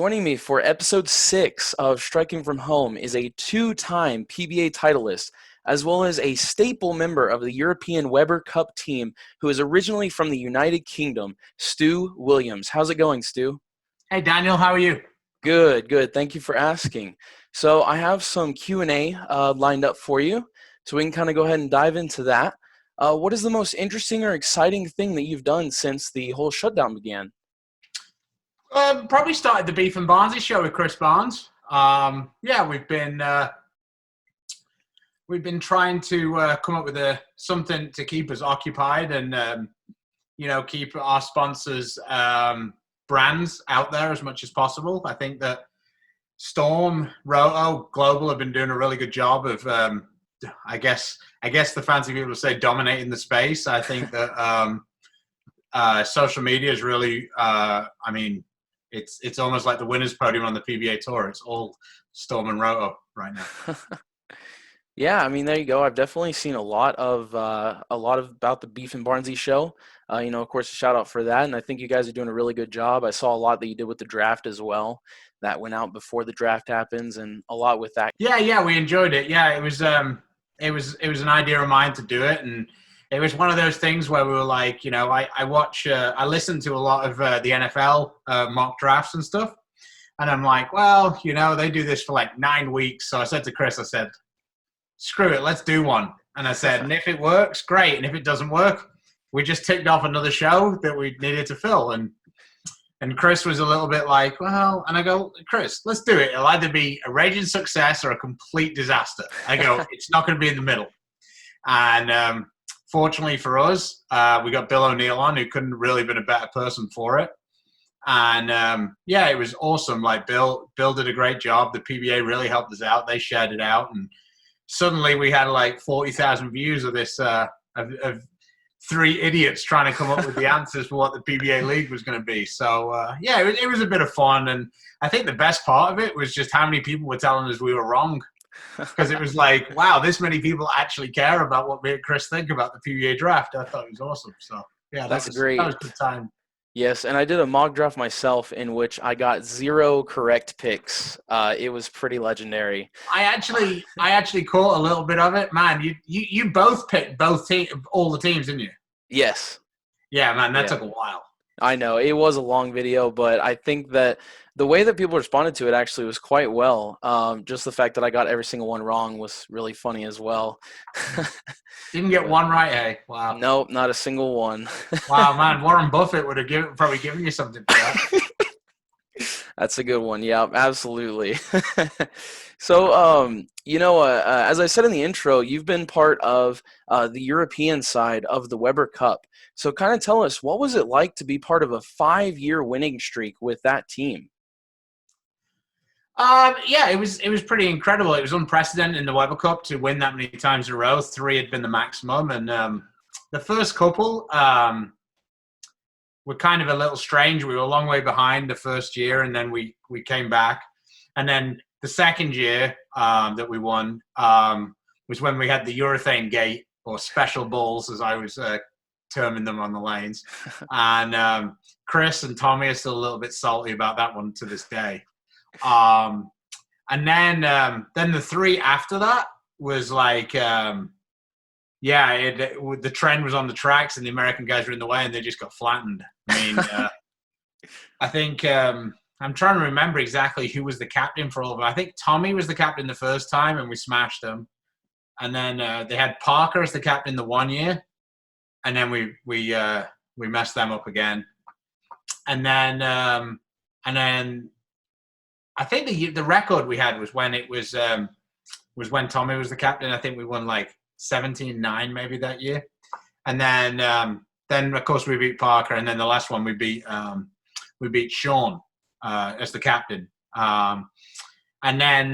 Joining me for episode 6 of Striking from Home is a two-time PBA titleist, as well as a staple member of the European Weber Cup team who is originally from the United Kingdom, Stu Williams. How's it going, Stu? Hey, Daniel, how are you? Good, good. Thank you for asking. So I have some Q&A lined up for you, so we can kind of go ahead and dive into that. What is the most interesting or exciting thing that you've done since the whole shutdown began? Probably started the Beef and Barnsley show with Chris Barnes. Yeah, we've been trying to come up with something to keep us occupied and keep our sponsors brands out there as much as possible. I think that Storm, Roto, Global have been doing a really good job of I guess the fancy people would say dominating the space. I think that social media is really It's almost like the winners podium on the PBA Tour. It's all Storm and Roto right now. Yeah, I mean, there you go. I've definitely seen a lot about the Beef and Barnsley show. Of course, a shout out for that, and I think you guys are doing a really good job. I saw a lot that you did with the draft as well. That went out before the draft happens, and a lot with that. Yeah, we enjoyed it. Yeah, it was an idea of mine to do it, and it was one of those things where we were like, I listen to a lot of the NFL mock drafts and stuff. And I'm like, well, they do this for like 9 weeks. So I said to Chris, screw it, let's do one. And I said, and if it works, great. And if it doesn't work, we just ticked off another show that we needed to fill. And Chris was a little bit like, well, and I go, Chris, let's do it. It'll either be a raging success or a complete disaster. I go, it's not going to be in the middle. And, fortunately for us, we got Bill O'Neill on, who couldn't really have been a better person for it. And, it was awesome. Like, Bill did a great job. The PBA really helped us out. They shared it out. And suddenly we had like 40,000 views of this, of 3 idiots trying to come up with the answers for what the PBA League was going to be. So, it was a bit of fun. And I think the best part of it was just how many people were telling us we were wrong. Because it was like, wow, this many people actually care about what me and Chris think about the PBA draft. I thought it was awesome. So, yeah, that's great. That was a good time. Yes, and I did a mock draft myself in which I got 0 correct picks. It was pretty legendary. I actually caught a little bit of it. Man, you both picked all the teams, didn't you? Yes. Yeah, man, that took a while. I know. It was a long video, but I think that the way that people responded to it actually was quite well. Just the fact that I got every single one wrong was really funny as well. Didn't get one right, eh? Wow. Nope, not a single one. Wow, man. Warren Buffett would have probably given you something for that. That's a good one. Yeah, absolutely. So, as I said in the intro, you've been part of the European side of the Weber Cup. So kind of tell us, what was it like to be part of a 5-year winning streak with that team? It was pretty incredible. It was unprecedented in the Weber Cup to win that many times in a row. 3 had been the maximum. And the first couple were kind of a little strange. We were a long way behind the first year, and then we came back. And then the second year that we won was when we had the urethane gate, or special balls, as I was terming them on the lanes. And Chris and Tommy are still a little bit salty about that one to this day. And then the 3 after that was like, the trend was on the tracks and the American guys were in the way and they just got flattened. I mean, I think I'm trying to remember exactly who was the captain for all of them. I think Tommy was the captain the first time and we smashed them. And then they had Parker as the captain the 1 year, and then we messed them up again. And then I think the record we had was when when Tommy was the captain. I think we won like 17-9 maybe that year. And then of course we beat Parker, and then the last one we beat Sean as the captain. And then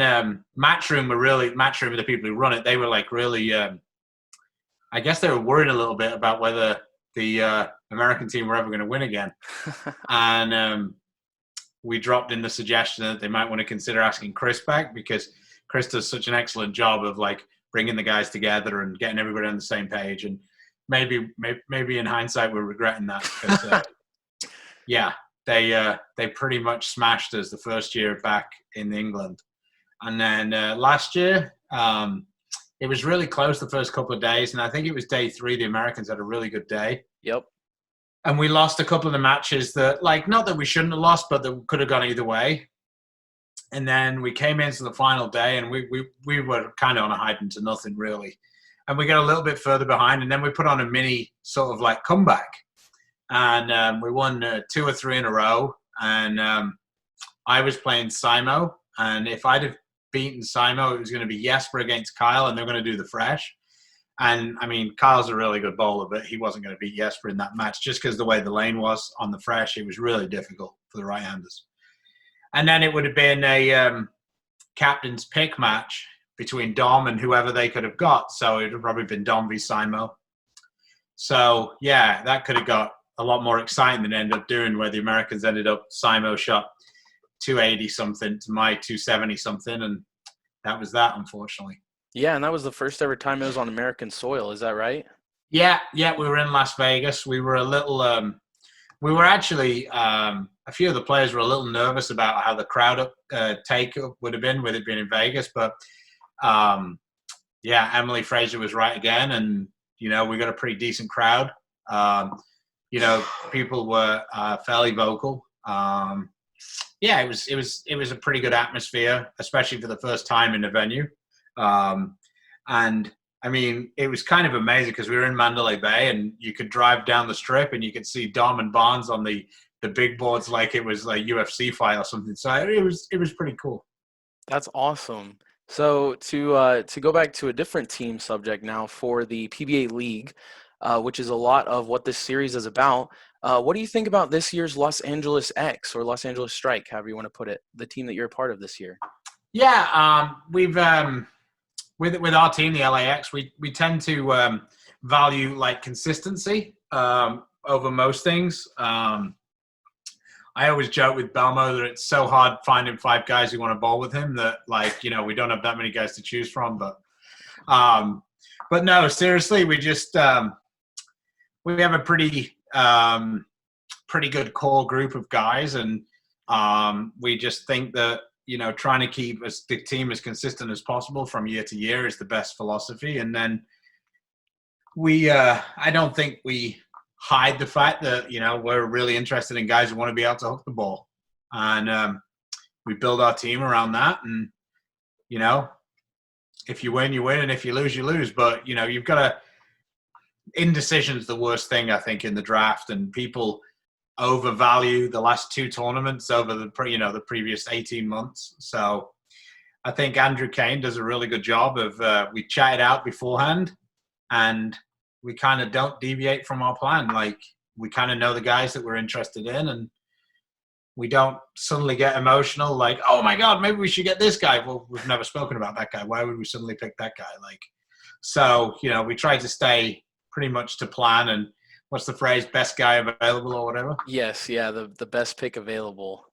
Matchroom were the people who run it. They were like really, I guess they were worried a little bit about whether the American team were ever going to win again. And we dropped in the suggestion that they might want to consider asking Chris back, because Chris does such an excellent job of like bringing the guys together and getting everybody on the same page. And maybe in hindsight we're regretting that. Because, yeah. they pretty much smashed us the first year back in England. And then last year, it was really close the first couple of days. And I think it was day 3, the Americans had a really good day. Yep. And we lost a couple of the matches that, like, not that we shouldn't have lost, but that could have gone either way. And then we came into the final day, and we were kind of on a hiding to nothing, really. And we got a little bit further behind, and then we put on a mini sort of like comeback. And we won 2 or 3 in a row. And I was playing Simo. And if I'd have beaten Simo, it was going to be Jesper against Kyle, and they're going to do the fresh. And, I mean, Kyle's a really good bowler, but he wasn't going to beat Jesper in that match just because the way the lane was on the fresh. It was really difficult for the right-handers. And then it would have been a captain's pick match between Dom and whoever they could have got. So it would have probably been Dom v. Simo. So, yeah, that could have got a lot more exciting than it ended up doing, where the Americans ended up, Simo shot 280-something to my 270-something, and that was that, unfortunately. Yeah, and that was the first ever time it was on American soil. Is that right? Yeah, we were in Las Vegas. We were a little we were actually a few of the players were a little nervous about how the crowd take would have been with it being in Vegas, but yeah, Emily Fraser was right again, and we got a pretty decent crowd. People were fairly vocal. Yeah, it was a pretty good atmosphere, especially for the first time in the venue. And I mean, it was kind of amazing because we were in Mandalay Bay, and you could drive down the strip and you could see Dom and Barnes on the big boards like it was like UFC fight or something. So it was pretty cool. That's awesome. So to go back to a different team subject now, for the PBA League, which is a lot of what this series is about. What do you think about this year's Los Angeles X, or Los Angeles Strike, however you want to put it, the team that you're a part of this year? Yeah, we've with our team, the LAX, we tend to value like consistency over most things. I always joke with Belmo that it's so hard finding 5 guys who want to bowl with him that, like, we don't have that many guys to choose from. But no, seriously, we just we have a pretty good core group of guys, and we just think that trying to keep the team as consistent as possible from year to year is the best philosophy. And then I don't think we hide the fact that we're really interested in guys who want to be able to hook the ball, and we build our team around that. And if you win, you win, and if you lose, you lose. But you've got to. Indecision's the worst thing, I think, in the draft, and people overvalue the last 2 tournaments over the previous 18 months. So I think Andrew Kane does a really good job of we chat it out beforehand, and we kind of don't deviate from our plan. Like, we kind of know the guys that we're interested in, and we don't suddenly get emotional like, oh my God, maybe we should get this guy. Well, we've never spoken about that guy. Why would we suddenly pick that guy? Like, so, we try to stay pretty much to plan, and what's the phrase, best guy available or whatever? Yes, yeah, the best pick available.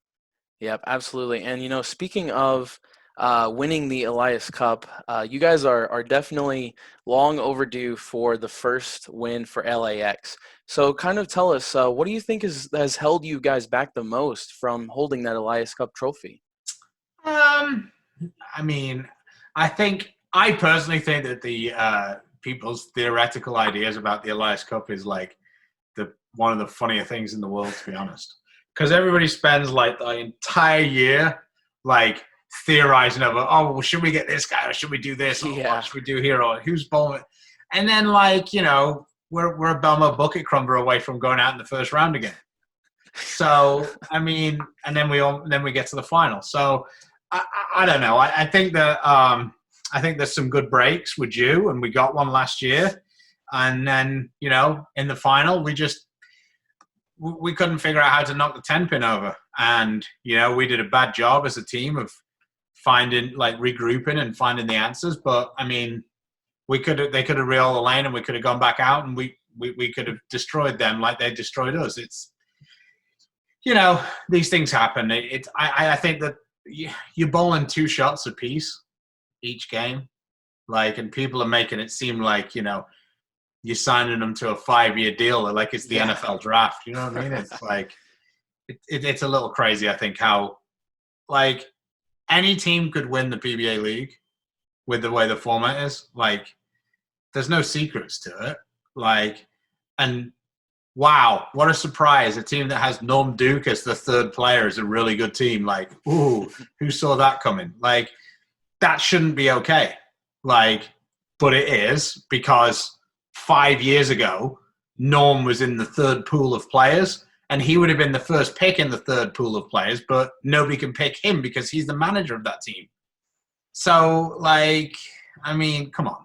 Yep, absolutely. And speaking of winning the Elias Cup, you guys are definitely long overdue for the first win for LAX. So kind of tell us, what do you think has held you guys back the most from holding that Elias Cup trophy? I mean, I personally think that the people's theoretical ideas about the Elias Cup is like one of the funnier things in the world, to be honest. Because everybody spends like the entire year like theorizing over, oh, well, should we get this guy, or should we do this, or what should we do here, or who's bowling? And then, like, we're a Belmo bucket crumbler away from going out in the first round again. So I mean, and then we get to the final. So I don't know. I think that I think there's some good breaks with you, and we got one last year. And then, in the final, we couldn't figure out how to knock the 10-pin over. And, we did a bad job as a team of regrouping and finding the answers. But, I mean, they could have reeled the lane, and we could have gone back out, and we could have destroyed them like they destroyed us. It's, these things happen. I think that you're bowling 2 shots apiece each game, and people are making it seem like you're signing them to a 5-year deal, like it's the NFL draft. You know what I mean? It's like it's a little crazy. I think how like any team could win the PBA league with the way the format is. Like, there's no secrets to it. Like, and wow, what a surprise! A team that has Norm Duke as the third player is a really good team. Like, ooh, who saw that coming? Like, that shouldn't be okay. Like, but it is because 5 years ago, Norm was in the third pool of players, and he would have been the first pick in the third pool of players, but nobody can pick him because he's the manager of that team. So, like, I mean, come on.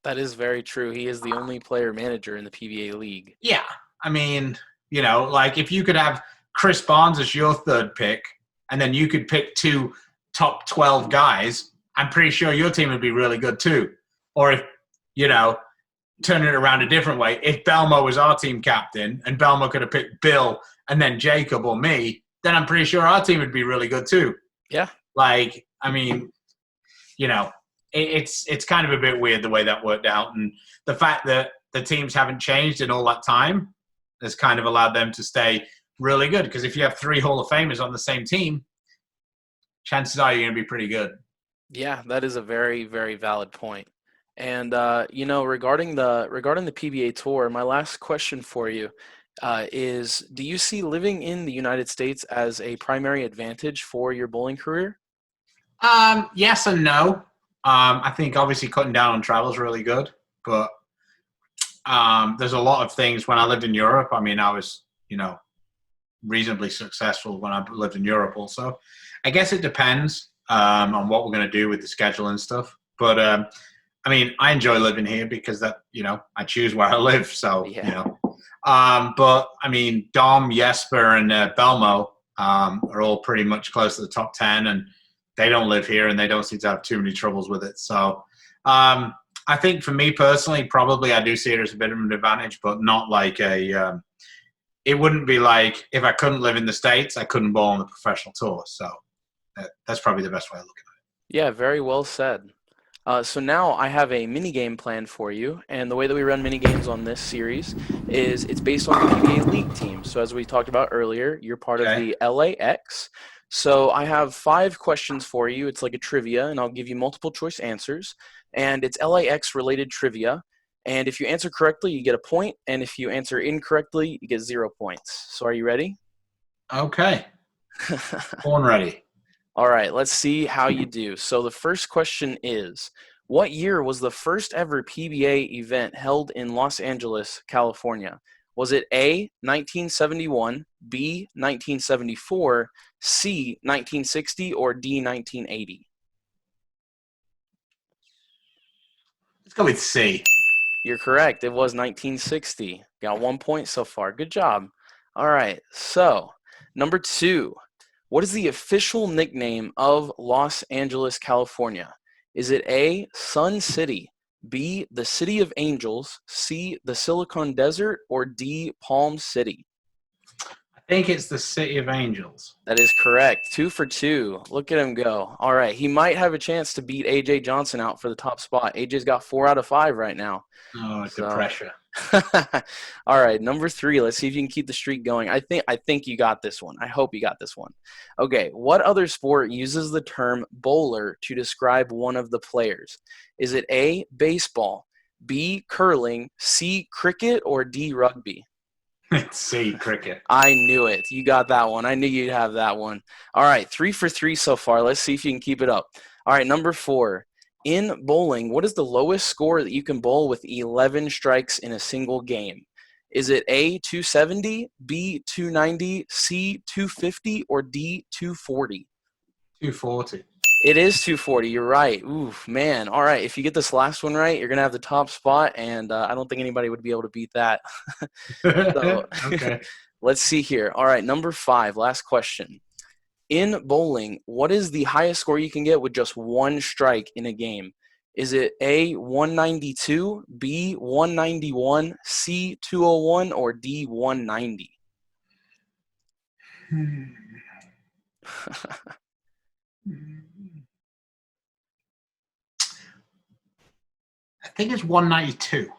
That is very true. He is the only player manager in the PBA league. Yeah. I mean, like if you could have Chris Barnes as your third pick, and then you could pick two top 12 guys, I'm pretty sure your team would be really good too. Or if, turn it around a different way, if Belmo was our team captain and Belmo could have picked Bill and then Jacob or me, then I'm pretty sure our team would be really good too. Yeah. Like, I mean, it's kind of a bit weird the way that worked out. And the fact that the teams haven't changed in all that time has kind of allowed them to stay really good. Because if you have 3 Hall of Famers on the same team, chances are you're going to be pretty good. Yeah, that is a very, very valid point. And regarding the PBA tour, my last question for you is: do you see living in the United States as a primary advantage for your bowling career? Yes and no. I think obviously cutting down on travel is really good, but there's a lot of things. When I lived in Europe, I mean, I was reasonably successful when I lived in Europe. Also, I guess it depends on what we're going to do with the schedule and stuff. But I mean, I enjoy living here because that I choose where I live. So Yeah. but I mean, Dom, Jesper, and Belmo are all pretty much close to the top 10, and they don't live here, and they don't seem to have too many troubles with it. So I think for me personally, probably I do see it as a bit of an advantage, but not like it wouldn't be like if I couldn't live in the States, I couldn't bowl on the professional tour. So that's probably the best way of looking at it. Yeah, very well said. So now I have a mini game planned for you, and the way that we run mini games on this series is it's based on the PBA League team. So as we talked about earlier, you're part of the LAX. So I have 5 questions for you. It's like a trivia, and I'll give you multiple choice answers. And it's LAX related trivia. And if you answer correctly, you get a point. And if you answer incorrectly, you get 0 points. So are you ready? Okay. Born ready. All right, let's see how you do. So the first question is, what year was the first ever PBA event held in Los Angeles, California? Was it A, 1971, B, 1974, C, 1960, or D, 1980? Let's go with C. You're correct. It was 1960. Got 1 point so far. Good job. All right, so number 2. What is the official nickname of Los Angeles, California? Is it A, Sun City, B, the City of Angels, C, the Silicon Desert, or D, Palm City? I think it's the City of Angels. That is correct. 2 for 2. Look at him go. All right, he might have a chance to beat AJ Johnson out for the top spot. AJ's got 4 out of 5 right now. Oh, the pressure. All right, number 3. Let's see if you can keep the streak going. I think you got this one. I hope you got this one. Okay, what other sport uses the term bowler to describe one of the players? Is it A, baseball, B, curling, C, cricket, or D, rugby? It's C, cricket. I knew it. You got that one. I knew you'd have that one. All right, 3 for 3 so far. Let's see if you can keep it up. All right, number 4. In bowling, what is the lowest score that you can bowl with 11 strikes in a single game? Is it A, 270, B, 290, C, 250, or D, 240? 240. It is 240. You're right. Oof, man. All right, if you get this last one right, you're going to have the top spot, and I don't think anybody would be able to beat that. So, okay. Let's see here. All right, number 5, last question. In bowling, what is the highest score you can get with just 1 strike in a game? Is it A, 192, B, 191, C, 201, or D, 190? I think it's 192.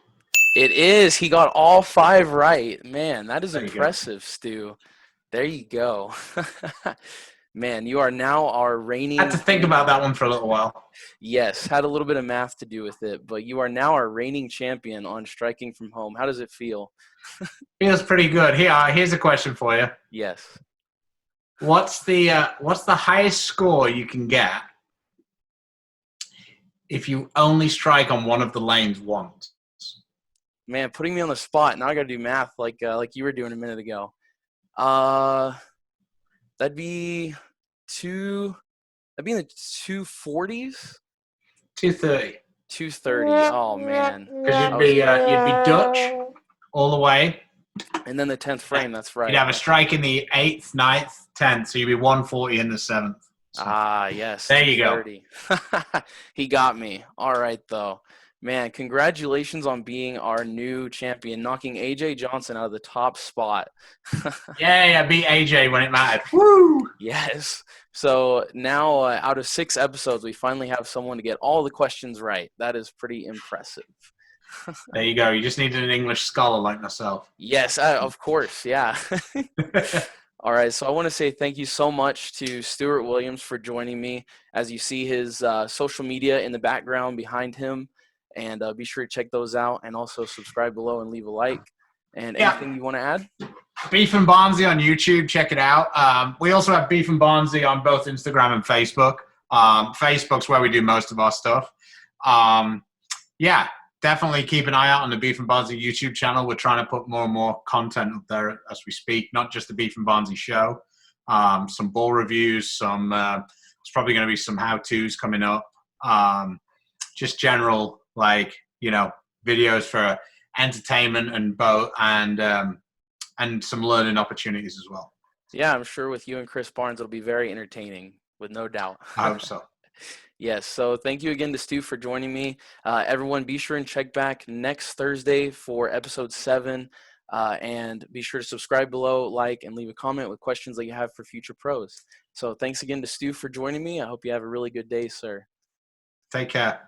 It is. He got all 5 right. Man, that is There you impressive, Stu. There you go. Man, you are now our Had reigning to think about champion. that one for a little while. Yes, had a little bit of math to do with it, but you are now our reigning champion on striking from home. How does it feel? Feels pretty good. Here's a question for you. Yes. What's the highest score you can get if you only strike on one of the lanes once? Man, putting me on the spot. Now I got to do math like you were doing a minute ago. Uh, that'd be two. That'd be in the 240s. 230. 230. Oh man, Because I was. you'd be Dutch all the way. And then the 10th frame. That's You'd right. have a strike in the 8th, ninth, 10th, so you'd be 140 in the 7th. So, Ah, yes. there you go. 230. He got me. All right, though. Man, congratulations on being our new champion, knocking AJ Johnson out of the top spot. Yeah, beat AJ when it mattered. Woo! Yes. So now, out of 6 episodes, we finally have someone to get all the questions right. That is pretty impressive. There you go. You just needed an English scholar like myself. Yes, of course. Yeah. All right, so I want to say thank you so much to Stuart Williams for joining me. As you see his social media in the background behind him, and be sure to check those out, and also subscribe below and leave a like. And anything you want to add? Beef and Barnsley on YouTube, check it out. We also have Beef and Barnsley on both Instagram and Facebook. Facebook's where we do most of our stuff. Yeah, definitely keep an eye out on the Beef and Barnsley YouTube channel. We're trying to put more and more content up there as we speak, not just the Beef and Barnsley show. Some ball reviews, there's probably going to be some how-tos coming up. Just general, videos for entertainment and boat and some learning opportunities as well. Yeah, I'm sure with you and Chris Barnes, it'll be very entertaining, with no doubt. I hope so. Yes, so thank you again to Stu for joining me. Everyone, be sure and check back next Thursday for episode 7. And be sure to subscribe below, like, and leave a comment with questions that you have for future pros. So thanks again to Stu for joining me. I hope you have a really good day, sir. Take care.